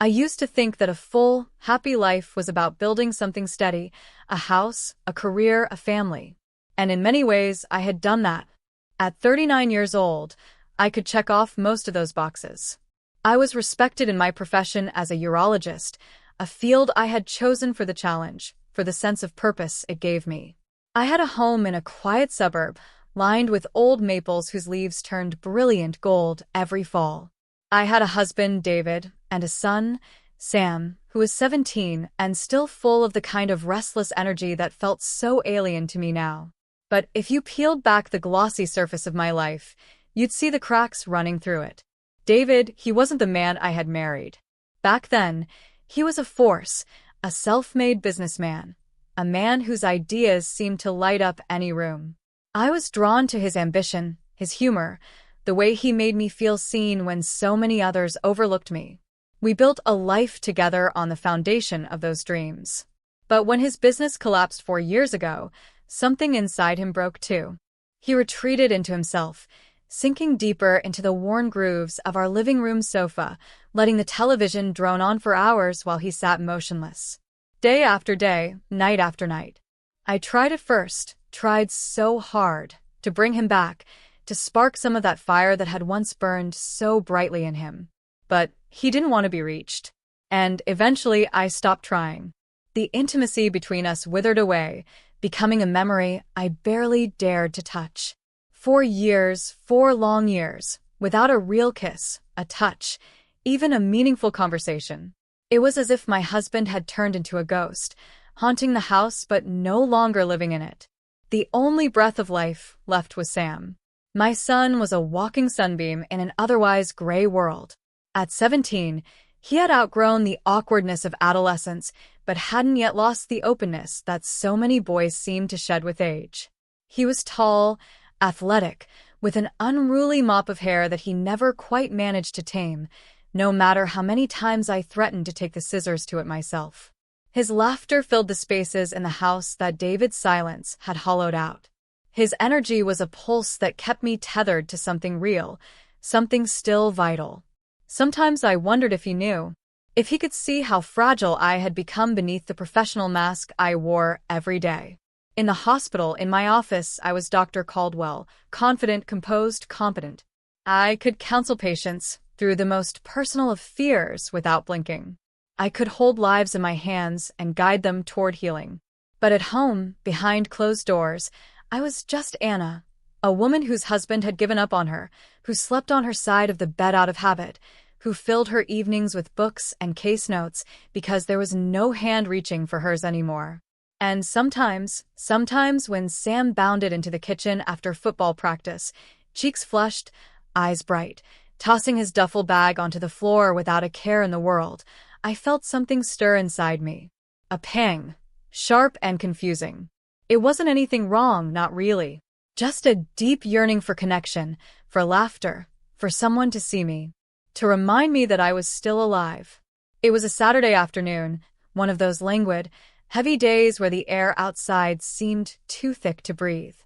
I used to think that a full, happy life was about building something steady, a house, a career, a family. And in many ways, I had done that. At 39 years old, I could check off most of those boxes. I was respected in my profession as a urologist, a field I had chosen for the challenge, for the sense of purpose it gave me. I had a home in a quiet suburb, lined with old maples whose leaves turned brilliant gold every fall. I had a husband, David, and a son, Sam, who was 17 and still full of the kind of restless energy that felt so alien to me now. But if you peeled back the glossy surface of my life, you'd see the cracks running through it. David, he wasn't the man I had married. Back then, he was a force, a self-made businessman, a man whose ideas seemed to light up any room. I was drawn to his ambition, his humor, the way he made me feel seen when so many others overlooked me. We built a life together on the foundation of those dreams. But when his business collapsed 4 years ago, something inside him broke too. He retreated into himself, sinking deeper into the worn grooves of our living room sofa, letting the television drone on for hours while he sat motionless. Day after day, night after night. I tried at first, tried so hard, to bring him back, to spark some of that fire that had once burned so brightly in him. But he didn't want to be reached. And eventually I stopped trying. The intimacy between us withered away, becoming a memory I barely dared to touch. 4 years, 4 long years, without a real kiss, a touch, even a meaningful conversation. It was as if my husband had turned into a ghost, haunting the house but no longer living in it. The only breath of life left was Sam. My son was a walking sunbeam in an otherwise gray world. At 17, he had outgrown the awkwardness of adolescence, but hadn't yet lost the openness that so many boys seem to shed with age. He was tall, athletic, with an unruly mop of hair that he never quite managed to tame, no matter how many times I threatened to take the scissors to it myself. His laughter filled the spaces in the house that David's silence had hollowed out. His energy was a pulse that kept me tethered to something real, something still vital. Sometimes I wondered if he knew, if he could see how fragile I had become beneath the professional mask I wore every day. In the hospital, in my office, I was Dr. Caldwell, confident, composed, competent. I could counsel patients through the most personal of fears without blinking. I could hold lives in my hands and guide them toward healing. But at home, behind closed doors, I was just Anna, a woman whose husband had given up on her, who slept on her side of the bed out of habit, who filled her evenings with books and case notes because there was no hand reaching for hers anymore. And sometimes when Sam bounded into the kitchen after football practice, cheeks flushed, eyes bright, tossing his duffel bag onto the floor without a care in the world, I felt something stir inside me. A pang, sharp and confusing. It wasn't anything wrong, not really. Just a deep yearning for connection, for laughter, for someone to see me, to remind me that I was still alive. It was a Saturday afternoon, one of those languid, heavy days where the air outside seemed too thick to breathe.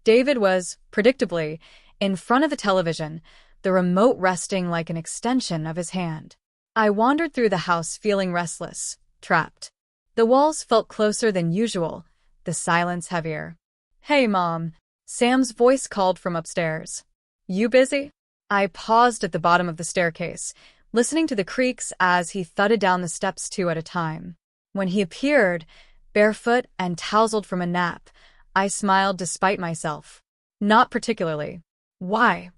David was, predictably, in front of the television, the remote resting like an extension of his hand. I wandered through the house feeling restless, trapped. The walls felt closer than usual, the silence heavier. "Hey, Mom," Sam's voice called from upstairs. "You busy?" I paused at the bottom of the staircase, listening to the creaks as he thudded down the steps 2 at a time. When he appeared, barefoot and tousled from a nap, I smiled despite myself. "Not particularly." "Why?"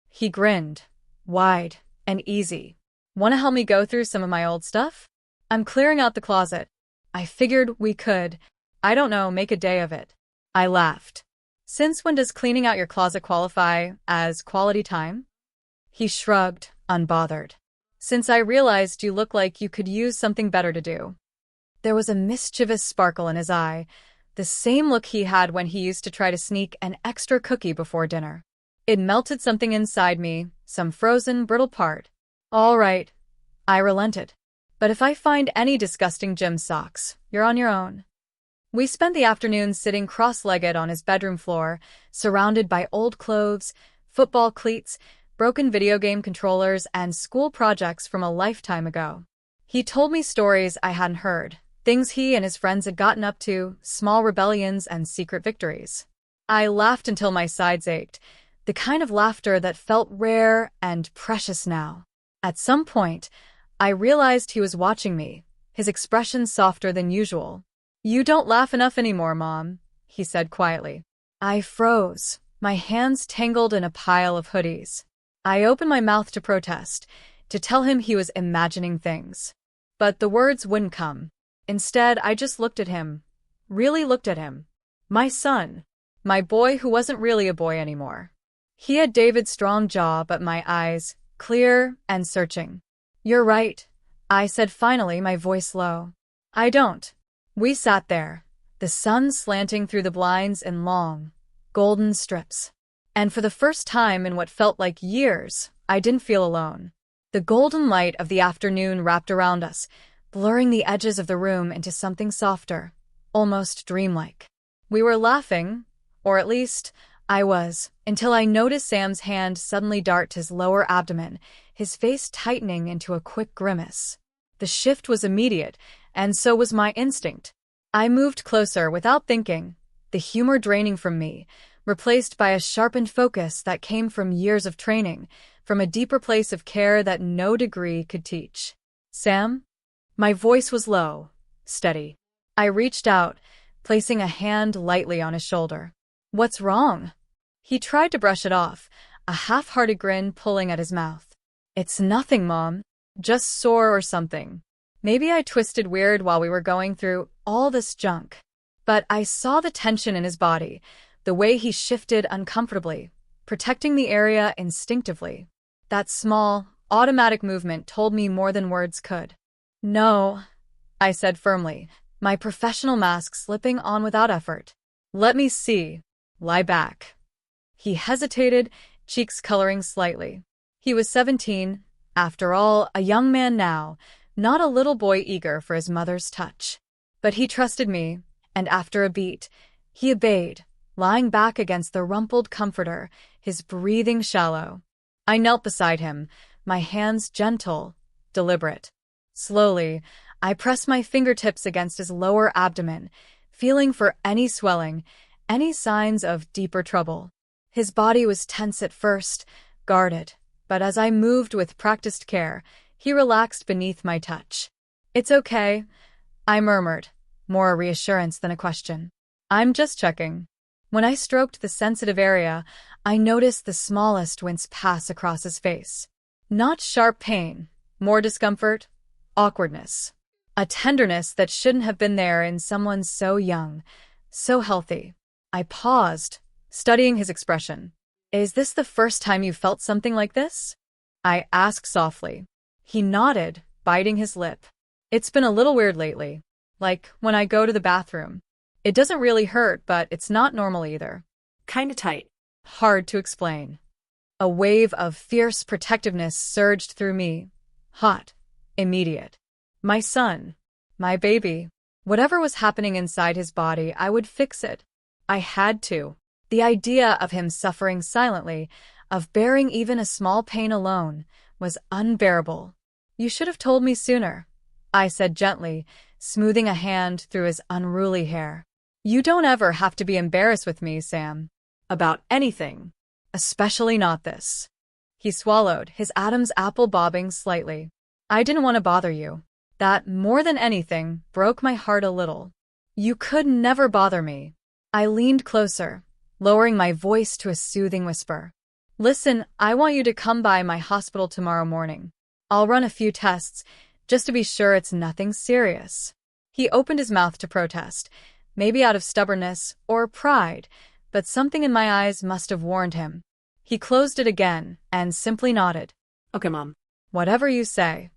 He grinned, wide and easy. "Want to help me go through some of my old stuff? I'm clearing out the closet. I figured we could, I don't know, make a day of it." I laughed. "Since when does cleaning out your closet qualify as quality time?" He shrugged, unbothered. "Since I realized you look like you could use something better to do." There was a mischievous sparkle in his eye, the same look he had when he used to try to sneak an extra cookie before dinner. It melted something inside me, some frozen, brittle part. "All right," I relented. "But if I find any disgusting gym socks, you're on your own." We spent the afternoon sitting cross-legged on his bedroom floor, surrounded by old clothes, football cleats, broken video game controllers, and school projects from a lifetime ago. He told me stories I hadn't heard, things he and his friends had gotten up to, small rebellions and secret victories. I laughed until my sides ached, the kind of laughter that felt rare and precious now. At some point, I realized he was watching me, his expression softer than usual. "You don't laugh enough anymore, Mom," he said quietly. I froze, my hands tangled in a pile of hoodies. I opened my mouth to protest, to tell him he was imagining things. But the words wouldn't come. Instead, I just looked at him. Really looked at him. My son. My boy who wasn't really a boy anymore. He had David's strong jaw, but my eyes, clear and searching. "You're right," I said finally, my voice low. "I don't." We sat there, the sun slanting through the blinds in long, golden strips. And for the first time in what felt like years, I didn't feel alone. The golden light of the afternoon wrapped around us, blurring the edges of the room into something softer, almost dreamlike. We were laughing, or at least, I was, until I noticed Sam's hand suddenly dart his lower abdomen, his face tightening into a quick grimace. The shift was immediate, and so was my instinct. I moved closer without thinking, the humor draining from me, replaced by a sharpened focus that came from years of training, from a deeper place of care that no degree could teach. "Sam?" My voice was low, steady. I reached out, placing a hand lightly on his shoulder. "What's wrong?" He tried to brush it off, a half-hearted grin pulling at his mouth. "It's nothing, Mom. Just sore or something. Maybe I twisted weird while we were going through all this junk." But I saw the tension in his body, the way he shifted uncomfortably, protecting the area instinctively. That small, automatic movement told me more than words could. "No," I said firmly, my professional mask slipping on without effort. "Let me see. Lie back." He hesitated, cheeks coloring slightly. He was 17, after all, a young man now, not a little boy eager for his mother's touch. But he trusted me, and after a beat, he obeyed, lying back against the rumpled comforter, his breathing shallow. I knelt beside him, my hands gentle, deliberate. Slowly, I pressed my fingertips against his lower abdomen, feeling for any swelling, any signs of deeper trouble. His body was tense at first, guarded, but as I moved with practiced care, he relaxed beneath my touch. "It's okay," I murmured, more a reassurance than a question. "I'm just checking." When I stroked the sensitive area, I noticed the smallest wince pass across his face. Not sharp pain, more discomfort, awkwardness. A tenderness that shouldn't have been there in someone so young, so healthy. I paused, studying his expression. "Is this the first time you felt something like this?" I asked softly. He nodded, biting his lip. "It's been a little weird lately. Like when I go to the bathroom. It doesn't really hurt, but it's not normal either." Kinda tight. Hard to explain. A wave of fierce protectiveness surged through me. Hot. Immediate. My son. My baby. Whatever was happening inside his body, I would fix it. I had to. The idea of him suffering silently, of bearing even a small pain alone, was unbearable. "You should have told me sooner," I said gently, smoothing a hand through his unruly hair. "You don't ever have to be embarrassed with me, Sam. About anything. Especially not this." He swallowed, his Adam's apple bobbing slightly. "I didn't want to bother you. That, more than anything, broke my heart a little. You could never bother me." I leaned closer, lowering my voice to a soothing whisper. "Listen, I want you to come by my hospital tomorrow morning. I'll run a few tests, just to be sure it's nothing serious." He opened his mouth to protest, maybe out of stubbornness or pride, but something in my eyes must have warned him. He closed it again and simply nodded. "Okay, Mom." "Whatever you say."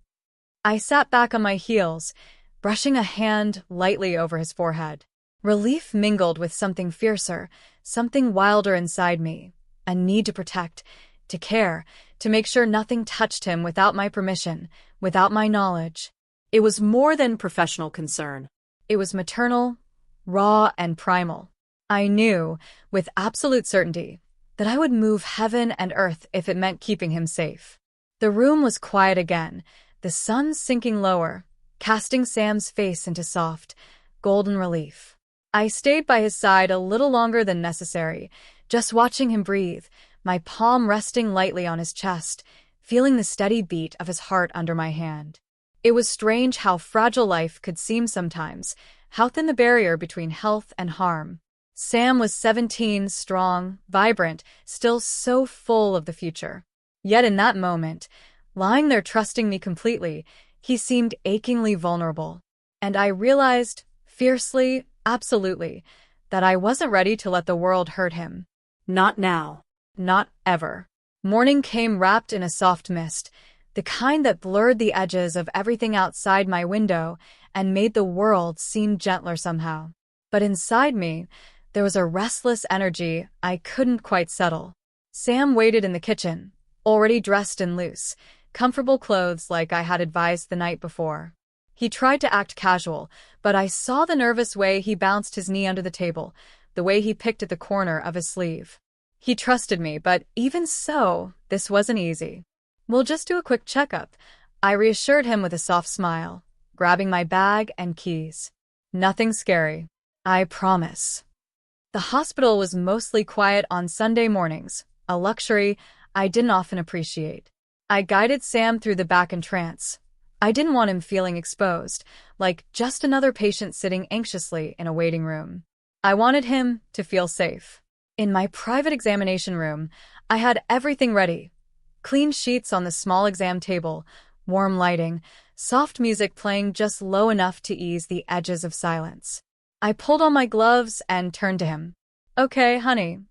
I sat back on my heels, brushing a hand lightly over his forehead. Relief mingled with something fiercer, something wilder inside me, a need to protect, to care, to make sure nothing touched him without my permission, without my knowledge. It was more than professional concern. It was maternal, raw, and primal. I knew, with absolute certainty, that I would move heaven and earth if it meant keeping him safe. The room was quiet again, the sun sinking lower, casting Sam's face into soft, golden relief. I stayed by his side a little longer than necessary, just watching him breathe, my palm resting lightly on his chest, feeling the steady beat of his heart under my hand. It was strange how fragile life could seem sometimes, how thin the barrier between health and harm. Sam was 17, strong, vibrant, still so full of the future. Yet in that moment, lying there trusting me completely, he seemed achingly vulnerable. And I realized, fiercely, absolutely, that I wasn't ready to let the world hurt him. Not now. Not ever. Morning came wrapped in a soft mist, the kind that blurred the edges of everything outside my window and made the world seem gentler somehow. But inside me, there was a restless energy I couldn't quite settle. Sam waited in the kitchen, already dressed in loose, comfortable clothes like I had advised the night before. He tried to act casual, but I saw the nervous way he bounced his knee under the table, the way he picked at the corner of his sleeve. He trusted me, but even so, this wasn't easy. "We'll just do a quick checkup," I reassured him with a soft smile, grabbing my bag and keys. "Nothing scary. I promise." The hospital was mostly quiet on Sunday mornings, a luxury I didn't often appreciate. I guided Sam through the back entrance. I didn't want him feeling exposed, like just another patient sitting anxiously in a waiting room. I wanted him to feel safe. In my private examination room, I had everything ready. Clean sheets on the small exam table, warm lighting, soft music playing just low enough to ease the edges of silence. I pulled on my gloves and turned to him. "Okay, honey,"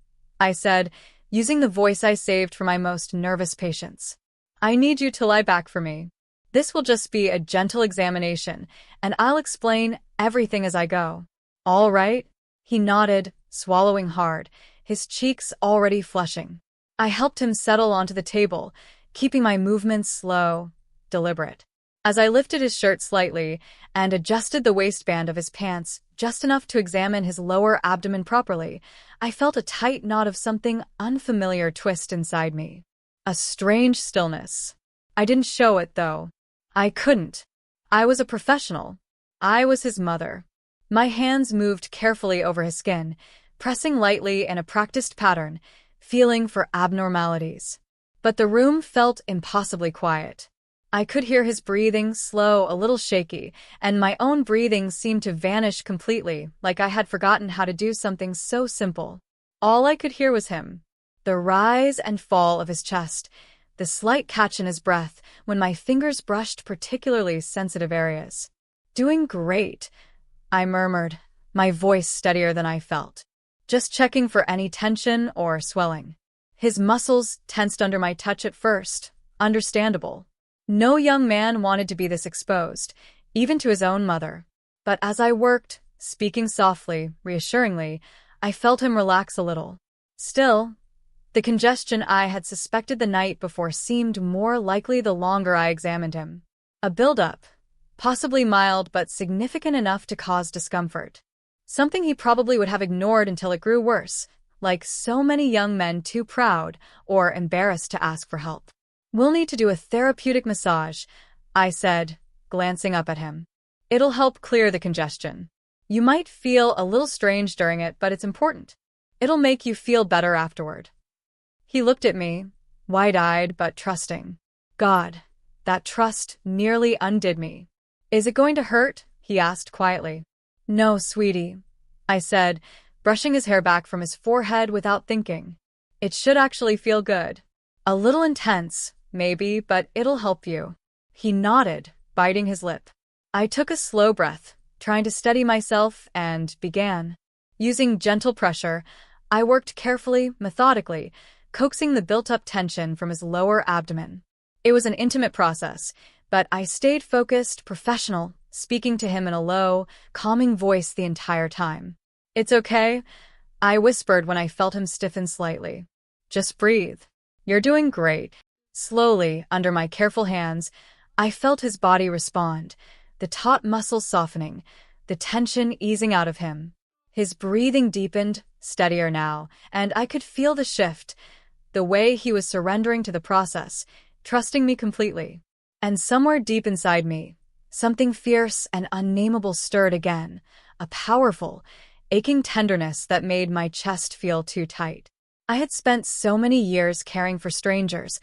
I said, using the voice I saved for my most nervous patients. "I need you to lie back for me. This will just be a gentle examination, and I'll explain everything as I go." "All right?" He nodded, swallowing hard, his cheeks already flushing. I helped him settle onto the table, keeping my movements slow, deliberate. As I lifted his shirt slightly and adjusted the waistband of his pants just enough to examine his lower abdomen properly, I felt a tight knot of something unfamiliar twist inside me. A strange stillness. I didn't show it, though. I couldn't. I was a professional. I was his mother. My hands moved carefully over his skin, pressing lightly in a practiced pattern, feeling for abnormalities. But the room felt impossibly quiet. I could hear his breathing, slow, a little shaky, and my own breathing seemed to vanish completely, like I had forgotten how to do something so simple. All I could hear was him. The rise and fall of his chest, the slight catch in his breath when my fingers brushed particularly sensitive areas. "Doing great," I murmured, my voice steadier than I felt. "Just checking for any tension or swelling." His muscles tensed under my touch at first. Understandable. No young man wanted to be this exposed, even to his own mother. But as I worked, speaking softly, reassuringly, I felt him relax a little. Still, the congestion I had suspected the night before seemed more likely the longer I examined him. A buildup, possibly mild but significant enough to cause discomfort. Something he probably would have ignored until it grew worse, like so many young men too proud or embarrassed to ask for help. "We'll need to do a therapeutic massage," I said, glancing up at him. "It'll help clear the congestion. You might feel a little strange during it, but it's important. It'll make you feel better afterward." He looked at me, wide-eyed but trusting. God, that trust nearly undid me. "Is it going to hurt?" he asked quietly. "No, sweetie," I said, brushing his hair back from his forehead without thinking. "It should actually feel good. A little intense, maybe, but it'll help you." He nodded, biting his lip. I took a slow breath, trying to steady myself, and began. Using gentle pressure, I worked carefully, methodically, coaxing the built-up tension from his lower abdomen. It was an intimate process, but I stayed focused, professional, speaking to him in a low, calming voice the entire time. "It's okay," I whispered when I felt him stiffen slightly. "Just breathe. You're doing great." Slowly, under my careful hands, I felt his body respond, the taut muscles softening, the tension easing out of him. His breathing deepened, steadier now, and I could feel the shift, the way he was surrendering to the process, trusting me completely. And somewhere deep inside me, something fierce and unnameable stirred again, a powerful, aching tenderness that made my chest feel too tight. I had spent so many years caring for strangers,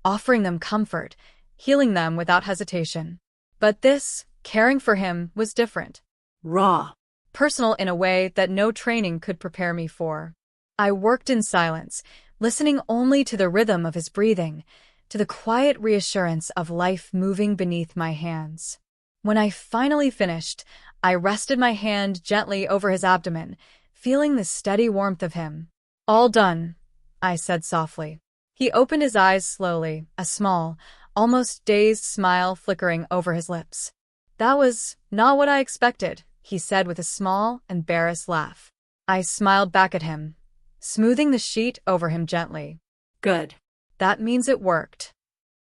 offering them comfort, healing them without hesitation. But this, caring for him, was different. Raw. Personal in a way that no training could prepare me for. I worked in silence, listening only to the rhythm of his breathing, to the quiet reassurance of life moving beneath my hands. When I finally finished, I rested my hand gently over his abdomen, feeling the steady warmth of him. "All done," I said softly. He opened his eyes slowly, a small, almost dazed smile flickering over his lips. "That was not what I expected," he said with a small, embarrassed laugh. I smiled back at him, smoothing the sheet over him gently. Good. That means it worked.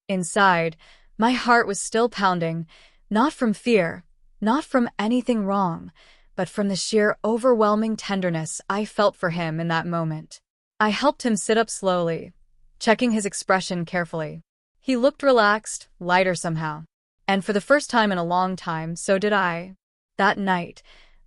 Inside, my heart was still pounding, not from fear, not from anything wrong, but from the sheer overwhelming tenderness I felt for him in that moment. I helped him sit up slowly, checking his expression carefully. He looked relaxed, lighter somehow. And for the first time in a long time, so did I. That night,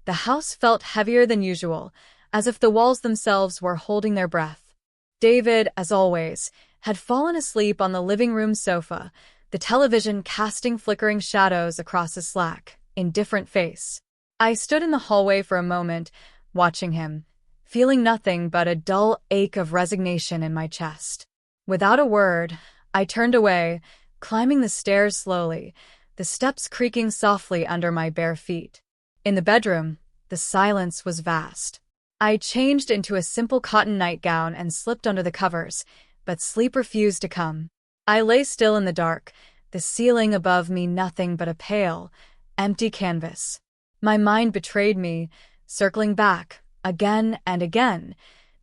the house felt heavier than usual, as if the walls themselves were holding their breath. David, as always, had fallen asleep on the living room sofa, the television casting flickering shadows across his slack, indifferent face. I stood in the hallway for a moment, watching him, feeling nothing but a dull ache of resignation in my chest. Without a word, I turned away, climbing the stairs slowly, the steps creaking softly under my bare feet. In the bedroom, the silence was vast. I changed into a simple cotton nightgown and slipped under the covers, but sleep refused to come. I lay still in the dark, the ceiling above me nothing but a pale, empty canvas. My mind betrayed me, circling back, again and again,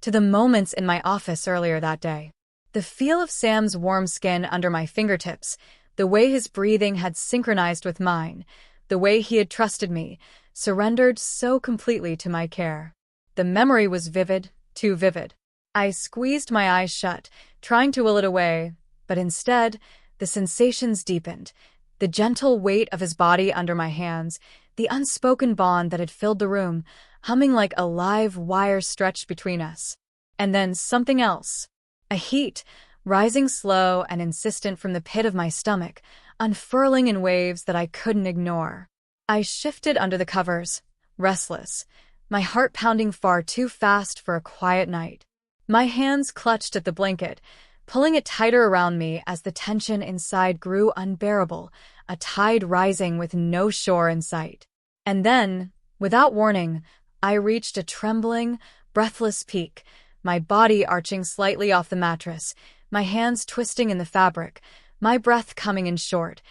to the moments in my office earlier that day. The feel of Sam's warm skin under my fingertips, the way his breathing had synchronized with mine, the way he had trusted me, surrendered so completely to my care. The memory was vivid, too vivid. I squeezed my eyes shut, trying to will it away, but instead, the sensations deepened. The gentle weight of his body under my hands, the unspoken bond that had filled the room, humming like a live wire stretched between us. And then something else. A heat, rising slow and insistent from the pit of my stomach, unfurling in waves that I couldn't ignore. I shifted under the covers, restless, my heart pounding far too fast for a quiet night. My hands clutched at the blanket, pulling it tighter around me as the tension inside grew unbearable, a tide rising with no shore in sight. And then, without warning, I reached a trembling, breathless peak, my body arching slightly off the mattress, my hands twisting in the fabric, my breath coming in short,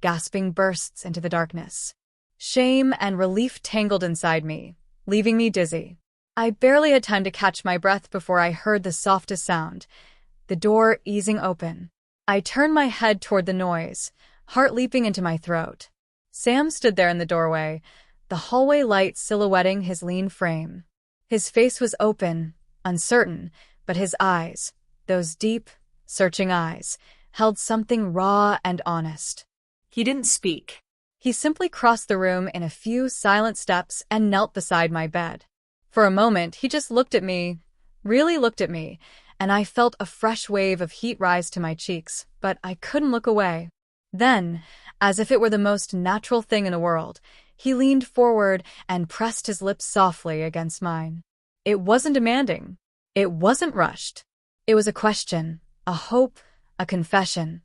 gasping bursts into the darkness. Shame and relief tangled inside me, leaving me dizzy. I barely had time to catch my breath before I heard the softest sound, the door easing open. I turned my head toward the noise, heart leaping into my throat. Sam stood there in the doorway, the hallway light silhouetting his lean frame. His face was open, uncertain, but his eyes, those deep, searching eyes, held something raw and honest. He didn't speak. He simply crossed the room in a few silent steps and knelt beside my bed. For a moment, he just looked at me, really looked at me, and I felt a fresh wave of heat rise to my cheeks, but I couldn't look away. Then, as if it were the most natural thing in the world, he leaned forward and pressed his lips softly against mine. It wasn't demanding. It wasn't rushed. It was a question, a hope, a confession,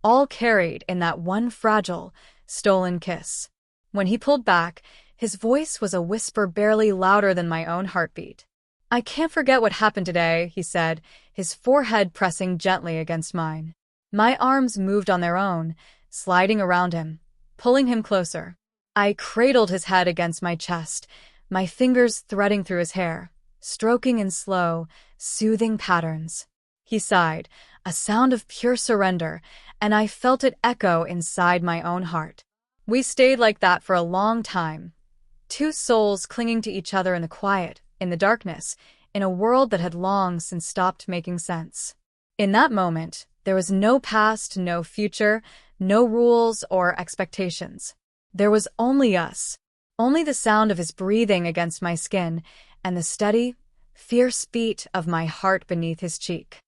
all carried in that one fragile, stolen kiss. When he pulled back, his voice was a whisper barely louder than my own heartbeat. "I can't forget what happened today," he said, his forehead pressing gently against mine. My arms moved on their own, sliding around him, pulling him closer. I cradled his head against my chest, my fingers threading through his hair, stroking in slow, soothing patterns. He sighed, a sound of pure surrender, and I felt it echo inside my own heart. We stayed like that for a long time, two souls clinging to each other in the quiet, in the darkness, in a world that had long since stopped making sense. In that moment, there was no past, no future, No rules or expectations. There was only us. Only the sound of his breathing against my skin and the steady, fierce beat of my heart beneath his cheek.